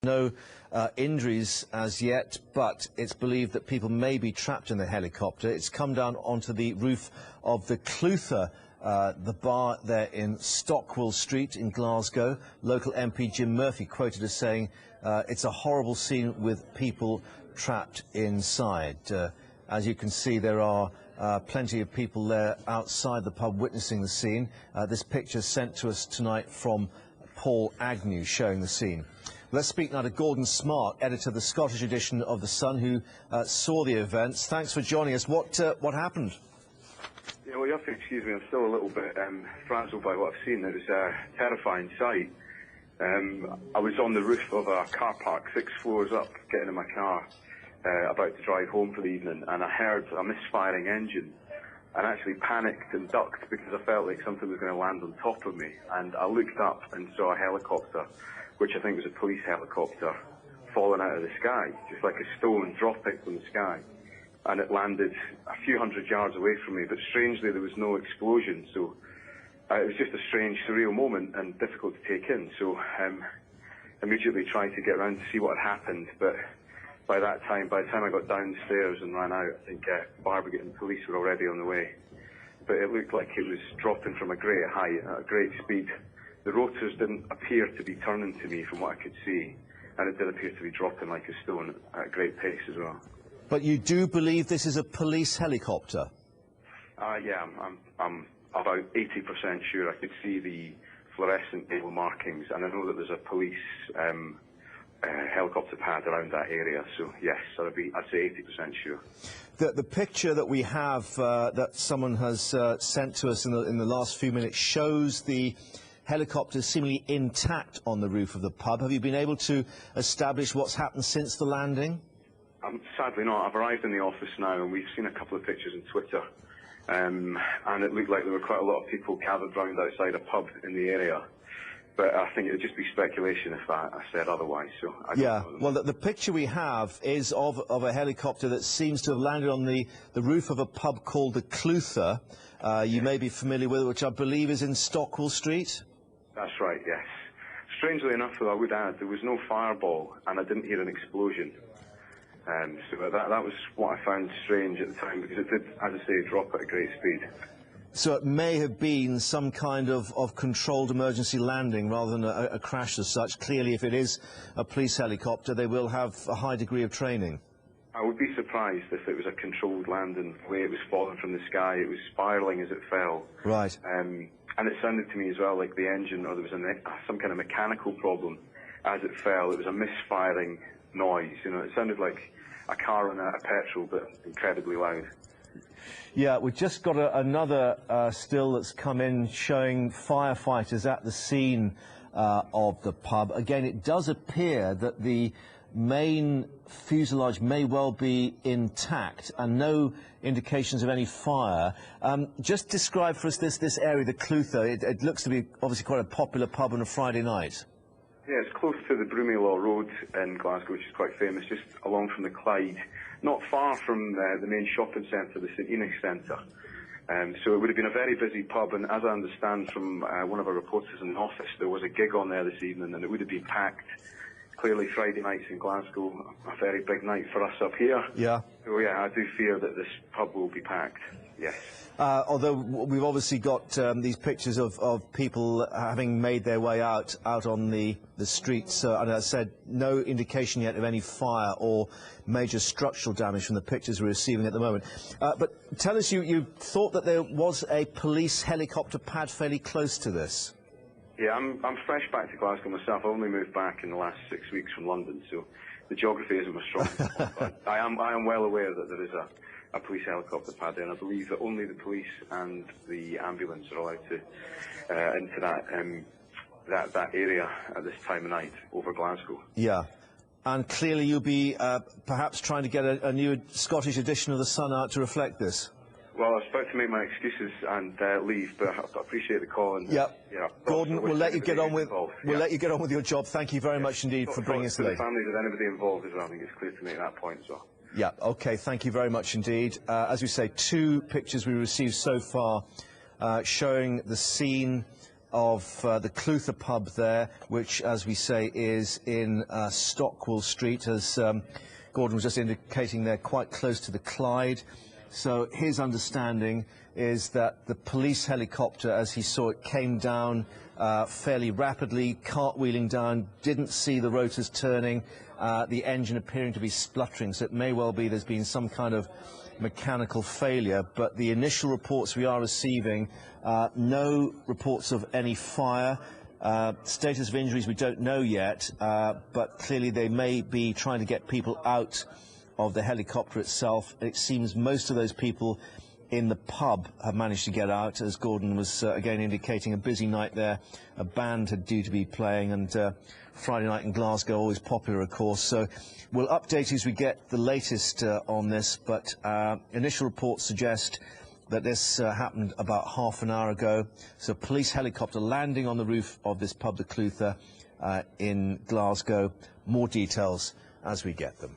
No injuries as yet, but it's believed that people may be trapped in the helicopter. It's come down onto the roof of the Clutha, the bar there in Stockwell Street in Glasgow. Local MP Jim Murphy quoted as saying, it's a horrible scene with people trapped inside. As you can see, there are plenty of people there outside the pub witnessing the scene. This picture sent to us tonight from Paul Agnew showing the scene. Let's speak now to Gordon Smart, editor of the Scottish edition of The Sun, who saw the events. Thanks for joining us. What happened? Yeah, well, you have to excuse me. I'm still a little bit frazzled by what I've seen. It was a terrifying sight. I was on the roof of a car park, 6 floors up, getting in my car, about to drive home for the evening, and I heard a misfiring engine. And actually panicked and ducked because I felt like something was going to land on top of me. And I looked up and saw a helicopter, which I think was a police helicopter, falling out of the sky, just like a stone dropping from the sky. And it landed a few hundred yards away from me, but strangely there was no explosion, so it was just a strange, surreal moment and difficult to take in. So immediately tried to get around to see what had happened, but by the time I got downstairs and ran out, I think fire brigade and police were already on the way. But it looked like it was dropping from a great height, at a great speed. The rotors didn't appear to be turning to me from what I could see, and it did appear to be dropping like a stone at a great pace as well. But you do believe this is a police helicopter? Yeah, I'm about 80% sure. I could see the fluorescent label markings, and I know that there's a police helicopter pad around that area, so yes, I'd say 80% sure. The picture that we have that someone has sent to us in the last few minutes shows the helicopter seemingly intact on the roof of the pub. Have you been able to establish what's happened since the landing? Sadly not. I've arrived in the office now and we've seen a couple of pictures on Twitter, and it looked like there were quite a lot of people gathered round outside a pub in the area. But I think it would just be speculation if I said otherwise. So I don't know. Well, the picture we have is of a helicopter that seems to have landed on the roof of a pub called the Clutha. You may be familiar with it, which I believe is in Stockwell Street. That's right, yes. Strangely enough, though, I would add, there was no fireball and I didn't hear an explosion. So that was what I found strange at the time, because it did, as I say, drop at a great speed. So it may have been some kind of controlled emergency landing rather than a crash as such. Clearly, if it is a police helicopter, they will have a high degree of training. I would be surprised if it was a controlled landing. The way it was falling from the sky, it was spiralling as it fell. Right. And it sounded to me as well like the engine, or there was some kind of mechanical problem as it fell. It was a misfiring noise. You know, it sounded like a car on a petrol, but incredibly loud. Yeah, we've just got another still that's come in showing firefighters at the scene of the pub. Again, it does appear that the main fuselage may well be intact and no indications of any fire. Just describe for us this area, the Clutha. It looks to be obviously quite a popular pub on a Friday night. Yeah, it's close to the Broomielaw Road in Glasgow, which is quite famous, just along from the Clyde, not far from the main shopping centre, the St Enoch Centre. So it would have been a very busy pub, and as I understand from one of our reporters in the office, there was a gig on there this evening, and it would have been packed. Clearly, Friday nights in Glasgow, a very big night for us up here. Yeah. So yeah, I do fear that this pub will be packed, yes. Although we've obviously got these pictures of people having made their way out on the streets, and as I said, no indication yet of any fire or major structural damage from the pictures we're receiving at the moment. But tell us, you thought that there was a police helicopter pad fairly close to this? Yeah, I'm fresh back to Glasgow myself. I only moved back in the last 6 weeks from London, so the geography isn't my strong point. But I am well aware that there is a police helicopter pad there, and I believe that only the police and the ambulance are allowed to into that area at this time of night over Glasgow. Yeah, and clearly you'll be perhaps trying to get a new Scottish edition of The Sun out to reflect this. Well, I was about to make my excuses and leave, but I appreciate the call. And, yeah, Gordon, we'll let you get on with let you get on with your job. Thank you very much indeed for bringing us today. For the families of anybody involved as well, I think it's clear to make that point as well. Yeah, okay, thank you very much indeed. As we say, 2 pictures we received so far showing the scene of the Clutha pub there, which, as we say, is in Stockwell Street, as Gordon was just indicating. They're quite close to the Clyde. So his understanding is that the police helicopter, as he saw it, came down fairly rapidly, cartwheeling down, didn't see the rotors turning, the engine appearing to be spluttering. So it may well be there's been some kind of mechanical failure, but the initial reports we are receiving, no reports of any fire. Status of injuries we don't know yet, but clearly they may be trying to get people out of the helicopter itself. It seems most of those people in the pub have managed to get out, as Gordon was again indicating. A busy night there, a band had due to be playing, and Friday night in Glasgow, always popular, of course. So we'll update as we get the latest on this, but initial reports suggest that this happened about half an hour ago. So police helicopter landing on the roof of this pub, the Clutha, in Glasgow. More details as we get them.